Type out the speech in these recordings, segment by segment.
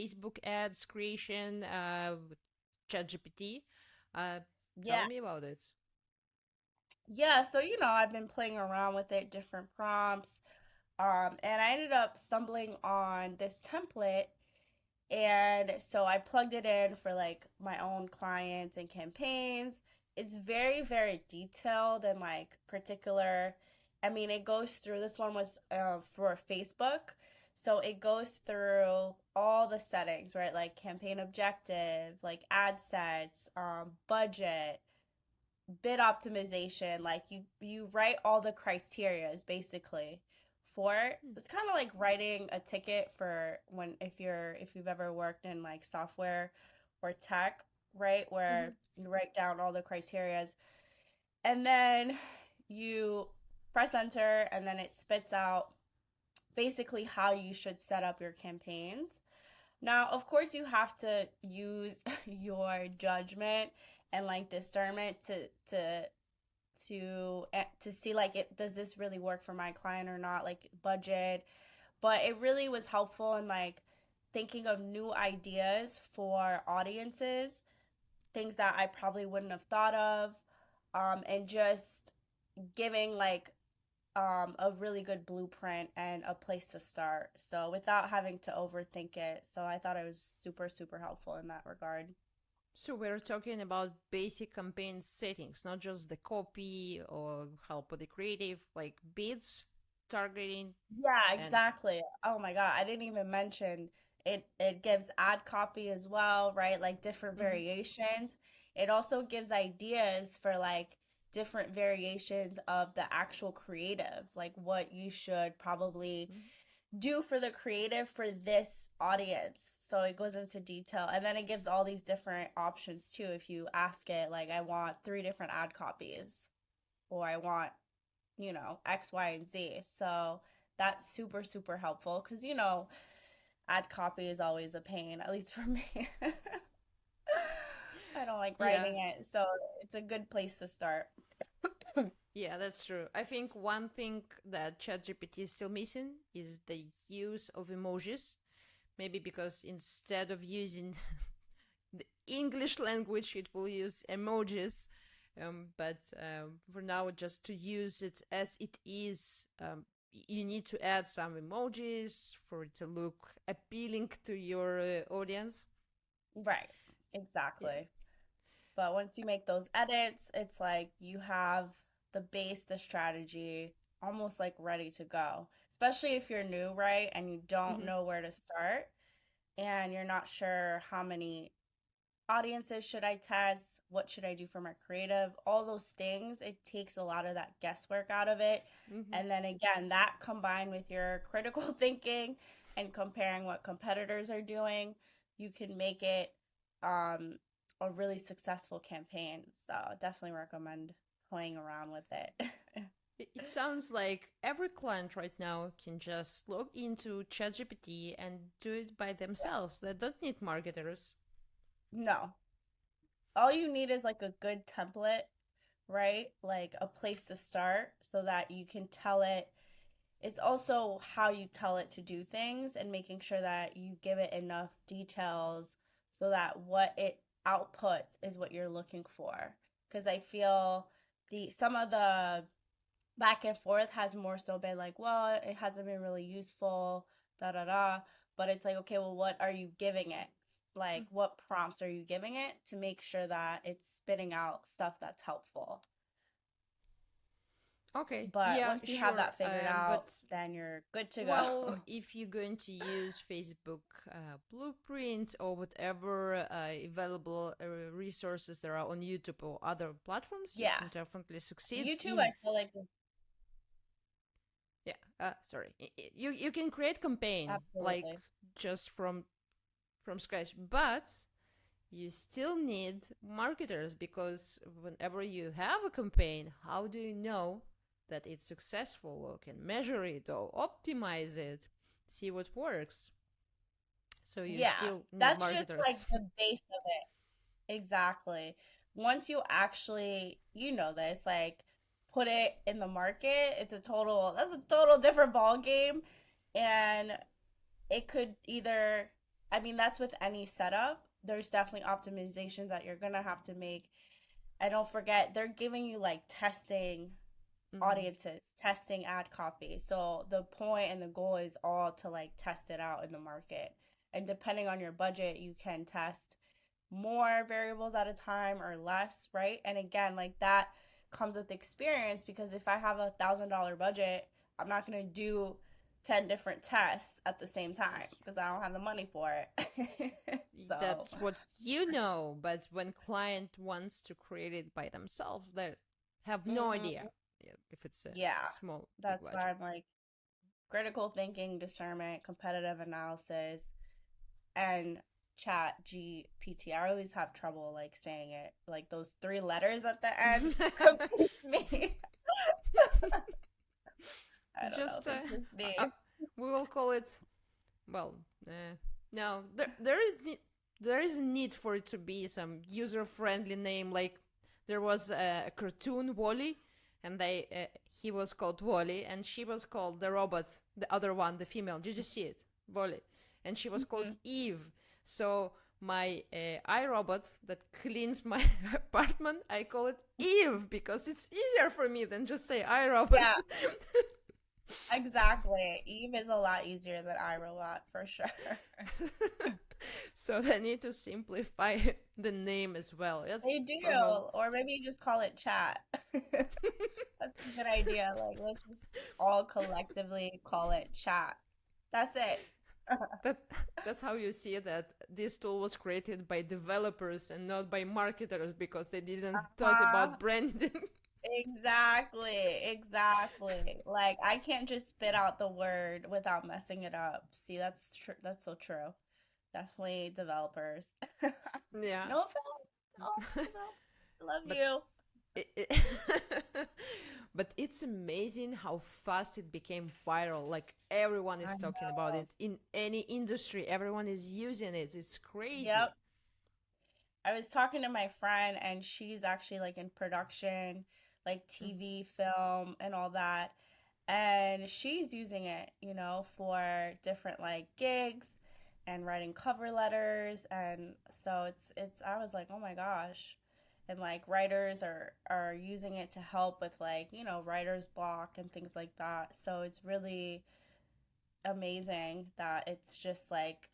Facebook ads creation, with ChatGPT. Tell Yeah. me about it. Yeah, so I've been playing around with it, different prompts. And I ended up stumbling on this template. And so I plugged it in for like my own clients and campaigns. It's very, very detailed and like particular. I mean, it goes through, this one was for Facebook. So it goes through all the settings, right? Like campaign objective, like ad sets, budget, bid optimization. Like you write all the criterias basically for it. Hmm. It's kind of like writing a ticket for when if you've ever worked in like software or tech, right? Mm-hmm. Where you write down all the criterias and then you press enter and then it spits out basically how you should set up your campaigns. Now, of course, you have to use your judgment and like discernment to see like it does this really work for my client or not, like budget. But it really was helpful in like thinking of new ideas for audiences, things that I probably wouldn't have thought of, and just giving like a really good blueprint and a place to start. So without having to overthink it. So I thought it was super, super helpful in that regard. So we're talking about basic campaign settings, not just the copy or help with the creative, like bids, targeting, Yeah, and exactly. Oh my God, I didn't even mention it gives ad copy as well, right? Like different mm-hmm. variations. It also gives ideas for like different variations of the actual creative, like what you should probably do for the creative for this audience. So it goes into detail and then it gives all these different options too. If you ask it, like, I want three different ad copies, or I want, X, Y, and Z. So that's super, super helpful because, ad copy is always a pain, at least for me. I don't like Yeah, writing it. So it's a good place to start. yeah, that's true. I think one thing that ChatGPT is still missing is the use of emojis. Maybe because instead of using the English language, it will use emojis. But for now, just to use it as it is, you need to add some emojis for it to look appealing to your audience. Right. Yeah. Exactly. But once you make those edits, it's like you have the base, the strategy almost like ready to go. Especially if you're new, right? And you don't Hmm. know where to start and you're not sure how many audiences should I test, what should I do for my creative, all those things. It takes a lot of that guesswork out of it. Hmm. And then again, that combined with your critical thinking and comparing what competitors are doing, you can make it um, a really successful campaign. So definitely recommend playing around with it. It sounds like every client right now can just log into ChatGPT and do it by themselves. They don't need marketers. No, all you need is like a good template, right? Like a place to start so that you can tell it. It's also how you tell it to do things and making sure that you give it enough details so that what it outputs is what you're looking for. Because I feel the some of the back and forth has more so been like, well, it hasn't been really useful, da da da. But it's like, okay, well, what are you giving it? Like, what prompts are you giving it to make sure that it's spitting out stuff that's helpful? Okay, But yeah, once you have sure. that figured out, But then you're good to go. well, if you're going to use Facebook Blueprint or whatever available resources there are on YouTube or other platforms, you Yeah. can definitely succeed YouTube, in. I feel like Yeah, sorry. You can create campaign like absolutely. just from scratch, but you still need marketers because whenever you have a campaign, how do you know that it's successful or can measure it or optimize it, see what works? So you Yeah. still need That's just like marketers. the base of it. Exactly. Once you actually, this, like put it in the market, that's a total different ball game. And it could either I mean, that's with any setup. There's definitely optimizations that you're gonna have to make. And don't forget, they're giving you like testing Hmm. audiences, testing ad copy. So the point and the goal is all to like test it out in the market. And depending on your budget, you can test more variables at a time or less, right? And again, like that comes with experience because if I have $1,000 budget, I'm not gonna do 10 different tests at the same time That's because I don't have the money for it. So, that's what you know, but when client wants to create it by themselves, they have no idea mhm, if it's a yeah, small, big that's why budget. I'm like critical thinking, discernment, competitive analysis, and ChatGPT. I always have trouble like saying it. Like those three letters at the end confuse me. I It's don't know, just confuse uh, me. we will call it, well, no, there is a need for it to be some user friendly name. Like there was a cartoon Wally, and they he was called Wally, and she was called the robot, the other one, the female. Did you see it, Wally? And she was called Mhm. Eve. So my iRobot that cleans my apartment, I call it Eve because it's easier for me than just say iRobot. Yeah, exactly. Eve is a lot easier than iRobot for sure. So they need to simplify the name as well. They It's do, a whole. or maybe you just call it chat. That's a good idea. Like, let's just all collectively call it chat. That's it. That that's how you see that this tool was created by developers and not by marketers because they didn't thought Uh-huh. about branding. Exactly, exactly. Like I can't just spit out the word without messing it up. See, that's true. That's so true. Definitely developers. Yeah, No offense to all the developers. I love but you. but it's amazing how fast it became viral. Like everyone I is talking about know. it in any industry. Everyone is using it. It's crazy. Yep. I was talking to my friend and she's actually like in production, like Mhm. TV, film, and all that. And she's using it, for different like gigs and writing cover letters. And so it's I was like, "Oh my gosh." And like writers are using it to help with like, writer's block and things like that. So it's really amazing that it's just like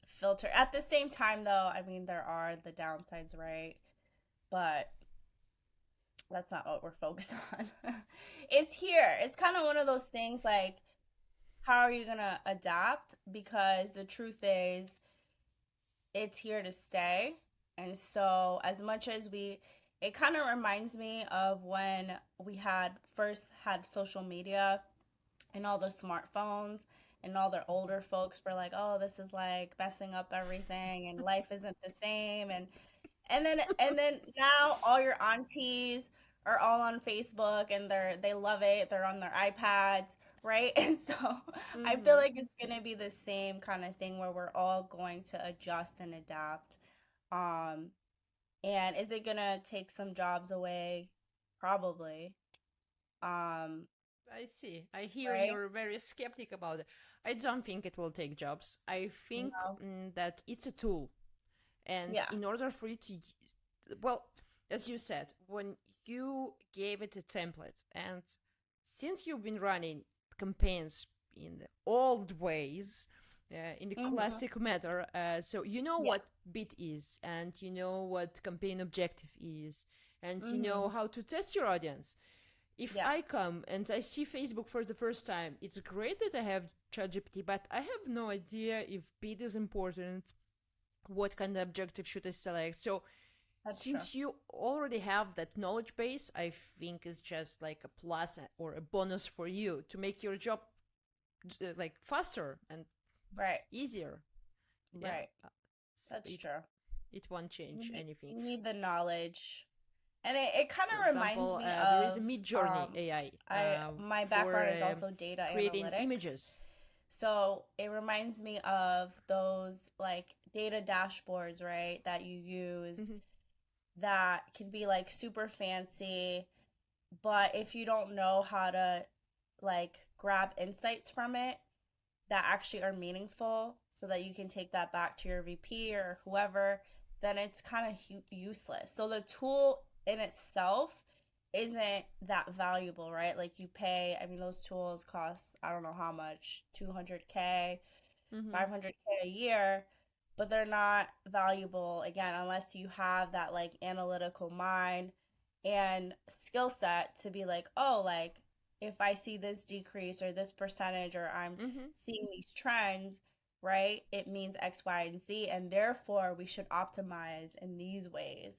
filter. At the same time though, I mean there are the downsides, right? But that's not what we're focused on. It's here. It's kind of one of those things like how are you going to adapt because the truth is it's here to stay. And so as much as it kind of reminds me of when we had first had social media and all the smartphones and all the older folks were like, "Oh, this is like messing up everything and life isn't the same." And then now all your aunties are all on Facebook and they love it. They're on their iPads, right? And so I feel Mhm. like it's gonna be the same kind of thing where we're all going to adjust and adapt. Um, and is it gonna take some jobs away? Probably. Um, I see. I hear right? you're very skeptic about it. I don't think it will take jobs. I think No. that it's a tool. And Yeah. in order for you to, well, as you said, when you gave it a template, and since you've been running campaigns in the old ways, in the Hmm. classic matter, so you know Yeah. what bid is, and you know what campaign objective is, and you know Hmm. how to test your audience. If Yeah. I come and I see Facebook for the first time, it's great that I have ChatGPT, but I have no idea if bid is important, what kind of objective should I select. So That's true. since you already have that knowledge base, I think it's just like a plus or a bonus for you to make your job like faster and Right. easier. Yeah, Right. so That's true. it won't You change need, anything. you need the knowledge. And it kind For of reminds example, me there is a of Mid-Journey AI I my for background is also data creating analytics. images. So it reminds me of those like data dashboards, right, that you use Mhm. that can be like super fancy, but if you don't know how to like grab insights from it that actually are meaningful so that you can take that back to your VP or whoever, then it's kind of useless. So the tool in itself isn't that valuable, right? Like you pay, I mean, those tools cost, I don't know how much, 200K, Mm-hmm. 500K a year, but they're not valuable again unless you have that like analytical mind and skill set to be like, oh, like if I see this decrease or this percentage or I'm Mm-hmm. seeing these trends, right? It means X, Y, and Z, and therefore we should optimize in these ways.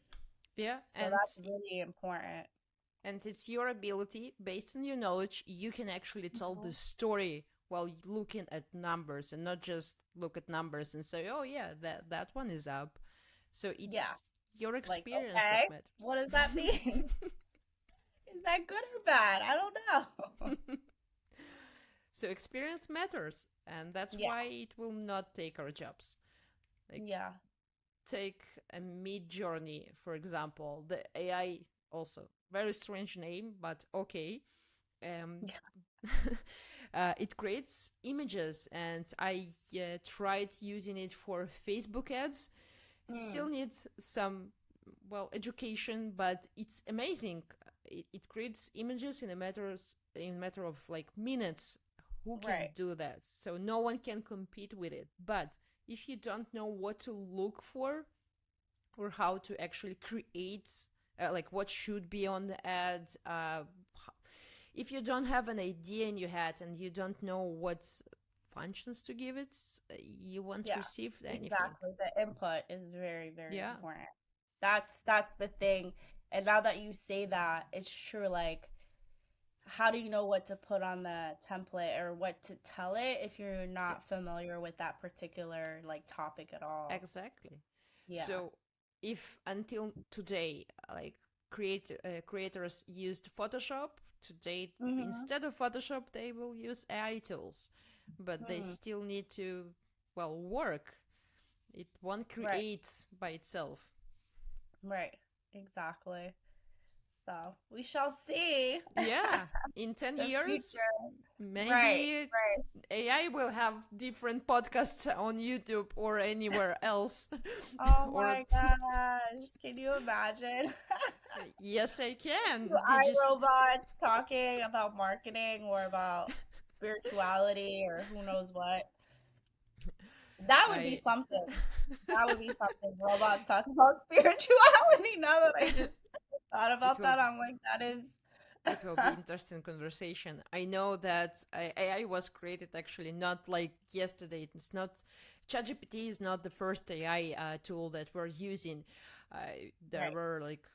Yeah, So that's really important. and it's your ability based on your knowledge. You can actually tell the Mhm. story while looking at numbers and not just look at numbers and say, "Oh yeah, that one is up." So Yeah. it's your Like, experience that okay, what matters. does that mean? Is that good or bad? I don't know. So experience matters, and that's Yeah. why it will not take our jobs. Like, Yeah. take a mid journey, for example. The AI, also very strange name, but okay. Um, Yeah. it creates images, and I tried using it for Facebook ads. It still Mm, needs some, well, education, but it's amazing. It creates images in a matter of like minutes. Who can right. do that? So no one can compete with it. But if you don't know what to look for or how to actually create, like what should be on the ad, if you don't have an idea in your head and you don't know what functions to give it, you won't Yeah. receive anything. Exactly. The input is very, very Yeah, important. That's the thing. And now that you say that, it's true. Like, how do you know what to put on the template or what to tell it if you're yeah, not familiar with that particular like topic at all? exactly. Yeah. So if until today, like creators used Photoshop, today Mm-hmm. instead of Photoshop they will use AI tools, but they Mm, still need to, well, work. It won't right. create by itself. Right. Exactly. So we shall see. Yeah, in 10 The years, future. Right. maybe Right. AI will have different podcasts on YouTube or anywhere else. Oh Or, my gosh. Can you imagine? yes, I Two can. Did you? iRobots talking about marketing or about spirituality or who knows what. That would be I. something. That would be something. Robots talking about spirituality. Now that I just thought It about will that, I'm like, that is. it will be interesting conversation. I know that AI was created actually not like yesterday. It's not, ChatGPT is not the first AI tool that we're using. There Right. were like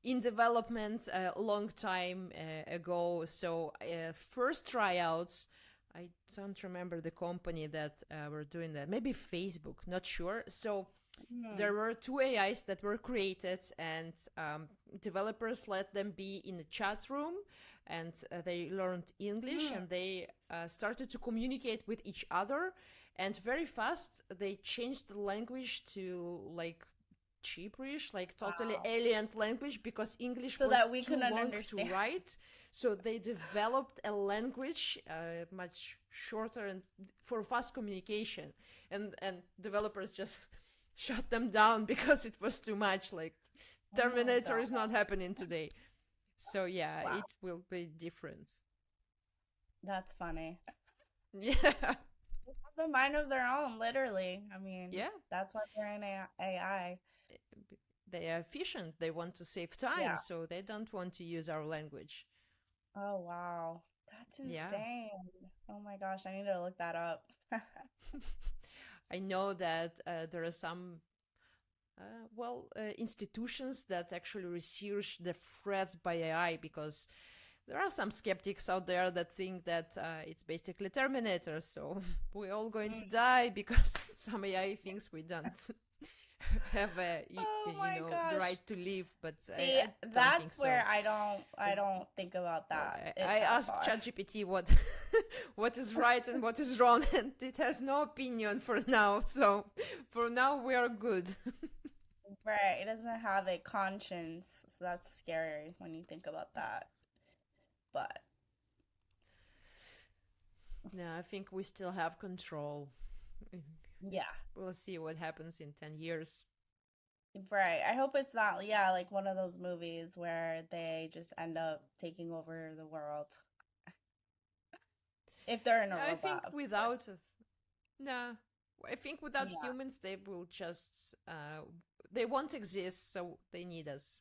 in development a long time ago. So first tryouts. I don't remember the company that were doing that. Maybe Facebook, not sure. So Hmm. there were two AIs that were created, and developers let them be in a chat room, and they learned English, Hmm. and they started to communicate with each other. And very fast, they changed the language to like gibberish, like totally Wow. alien language, because English So that was we too couldn't long to understand. write. So they developed a language much shorter and for fast communication. And developers just shut them down because it was too much. Like Oh my Terminator God. is not happening today. So yeah, Wow. it will be different. That's funny. Yeah, They have a mind of their own, literally. I mean, yeah. that's why they're in AI. They are efficient. They want to save time, Yeah. so they don't want to use our language. Oh, wow. That's Yeah. insane. Oh my gosh, I need to look that up. I know that there are some, institutions that actually research the threats by AI, because there are some skeptics out there that think that it's basically Terminator, so we're all going to Mm. die because some AI thinks we don't have Oh my the gosh. right to live, but See, I don't think that's where so. I As don't think about well, that I it that asked far. ChatGPT what what is right and what is wrong, and it has no opinion for now. So for now, we are good. Right. It doesn't have a conscience. So that's scary when you think about that. But No, I think we still have control. Yeah. We'll see what happens in 10 years. Right. I hope it's not, yeah, like one of those movies where they just end up taking over the world. If they're in a Yeah, I robot, think of without course. nah, I think without Yeah. humans, they will just they won't exist, so they need us.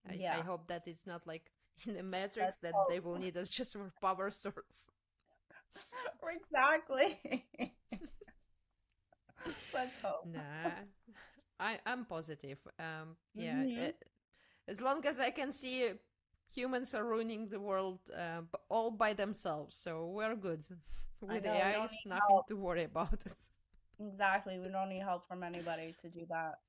I Yeah. hope that it's not like in the Matrix Let's that they hope. will need us just for power source. Exactly. Let's hope. Nah, I'm positive. Yeah, Hmm. as long as I can see humans are ruining the world all by themselves, so we're good. I With know we AI, don't it's need nothing help. to worry about. Exactly. We don't need help from anybody to do that.